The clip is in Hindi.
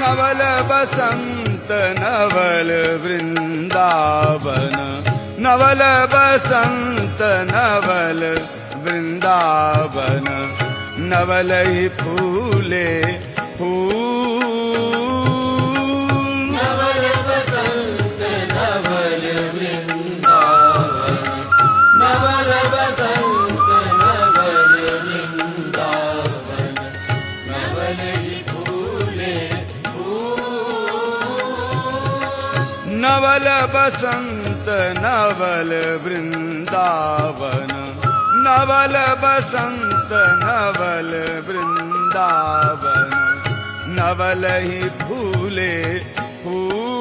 नवल बसंत नवल वृंदावन, नवल बसंत नवल वृंदावन, नवल ही फूले फूल। नवल बसंत नवल वृंदावन, नवल बसंत नवल वृंदावन, नवल ही फूले फूल। नवल बसंत नवल वृंदावन, नवल बसंत नवल वृंदावन, नवल ही फूले फूल।